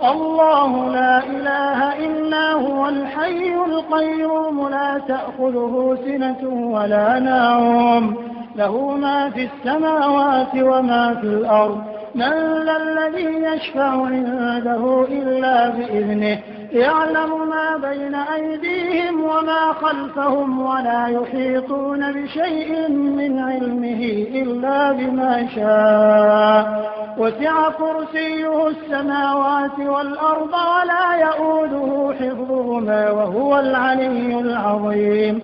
الله لا إله إلا هو الحي القيوم لا تأخذه سنة ولا نوم له ما في السماوات وما في الأرض من ذا الذي يشفع عنده إلا بإذنه يعلم ما بين أيديهم وما خلفهم ولا يحيطون بشيء من علمه إلا بما شاء وسع كرسيه السماوات والأرض ولا يؤوده حفظهما وهو العلي العظيم.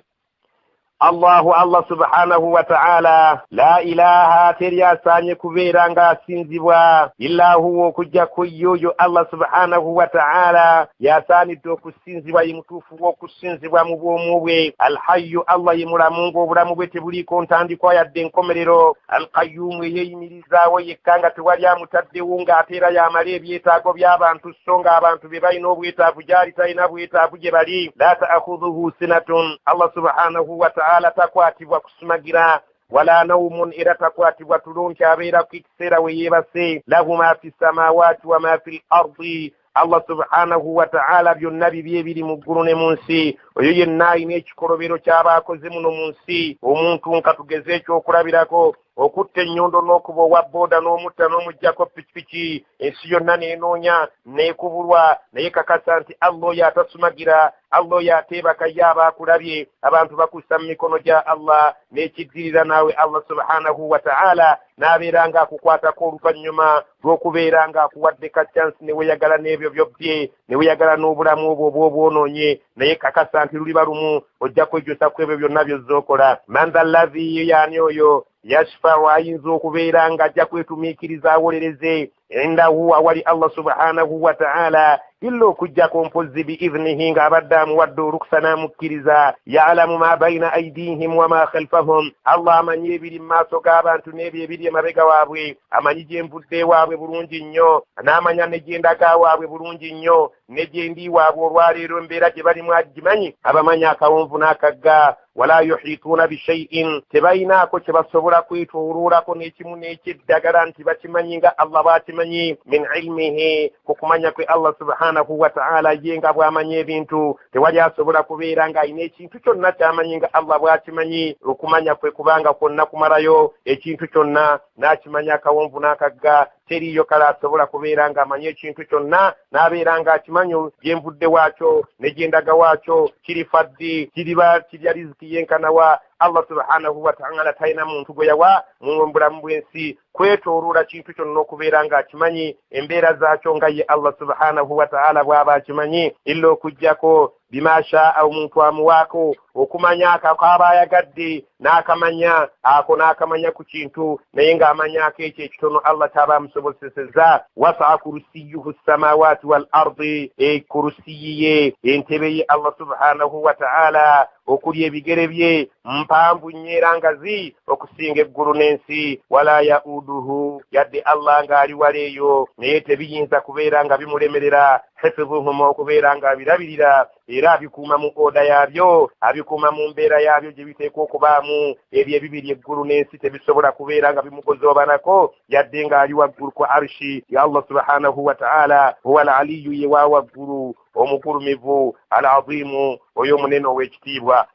Allah subhanahu wa ta'ala la ilaha teriya sanye kuberanga sinzibwa illa huwa kujja kuyoyo Allah subhanahu wa ta'ala ya sani to kusinzibwa yimutufu wo kusinzibwa mu bwomubwe alhayyu Allah yimulamungu obulamu bwe tebuliko ntandikwa yadde nkomerero alqayyum yeyimirizawo yekanga tewali amutaddewo nga atera yamale ebyetaago by'abantu songa abantu be balina obwetaavu gyali talina bwetaavu gye bali la ta'khudhuhu sinatun Allah subhanahu wa ta'ala takwatibwa kusumagira wala naumun era takwatibwa tulunki abeera ku kiseera we yeebase lahu ma fi samawati wa ma fi ardi Allah subhanahu wa ta'ala byonna bibye ebiri mu ggulu ne mu nsi oyo yenna alina ekikolobero ky'abaakoze muno mu nsi omuntu nka tugeze ekyokulabirako okutta ennyondo n'okuba owa booda n'omutta n'omuggyako pikipiki ensi yonna n'enoonya n'ekubulwa naye kakasa nti Allah oyo atasumagira Allah oyo ateebaka ye abaakulabye abantu bakussa mu mikono gya Allah n'ekiddirira naawe Allah subhanahu wa ta'ala n'abeera ng'akukwatako oluvannyuma lw'okubeera ng'akuwadde ka chance ne weeyagala n'ebyo byobye ne weeyagala n'obulamu obwo obwonoonye naye kakasa nti luliba lumu ojja kwejjusa ku ebyo byonna by'ozzookola man dha alladhi yaani oyo yashfa'u ayinza okubeera ng'ajja kwetumiikiriza awolereze indahu awali Allah subhanahu wa ta'ala illa okujjako mpozi biidhnihi ng'abadde amuwadde olukusa n'amukkiriza ya'lamu ma bayna aydihim wa ma khalfahum Allah amanyi ebiri mu maaso g'abantu n'ebyo ebiri emabega waabwe amanyi gye nvudde waabwe bulungi nnyo n'amanya ne gye ndaga waabwe bulungi nnyo ne gye ndi waabwe olwaleero embeera gye balimu agimanyi abamanyi akawonvu n'akagga wala yuhituuna bishay'in tebalinaako kye basobola kwetooloolako n'ekimu n'ekyeddagala nti bakimanyi nga Allah bw'akimanyi min ilmihi ku kumanya kwe Allah subhanahu wa ta'ala ye nga bw'amanyi ebintu tewali asobola kubeera ng'alina ekintu kyonna ky'amanyi nga Allah bw'akimanyi okumanya kwe kubanga kwonna kumalayo ekintu kyonna n'akimanya akawonvu n'akagga teriyo kale asobola kubeera ng'amanyi ekintu kyonna n'abeera ng'akimanyi gye nvudde waakyo ne gye ndaga waakyo kirifa ddi kirya riziki yenkanawa Allah subhanahu wa ta'ala talina muntu gwe yawa mu bulamu bw'ensi kwetooloola kintu kyonna okubeera ng'akimanyi embeera zaakyo nga ye Allah subhanahu wa ta'ala bw'aba akimanyi illa okuggyako bima shaa omuntu amuwaako okumanya akaaba ayagadde n'akamanya ako n'akamanya ku kintu naye ng'amanyako ekyo ekitono Allah taba amusobozesezza wasa'a kursiyuhu samawati wal ardi kursiyiye entebe ye Allah subhanahu wa ta'ala okuli ebigere bye mpanvu nnyo era ngazi okusinga eggulu n'ensi wala yauduhu yadde Allah ng'ali wala eyo naye tebiyinza kubeera nga bimulemerera hifdhuhum okubeera ng'abirabirira era abikuuma mu oda yaabyo abikuuma mu mbeera yaabyo gye biteekwa okubaamu ebyo ebibiri eggulu n'ensi tebisobola kubeera nga bimugozoobanako yadde ng'ali waggulu ku arshi ya Allah subhanahu wa ta'ala huwa al-aliyu ye wa waggulu omugulumivu al-azimu oyo omunene ow'ekitiibwa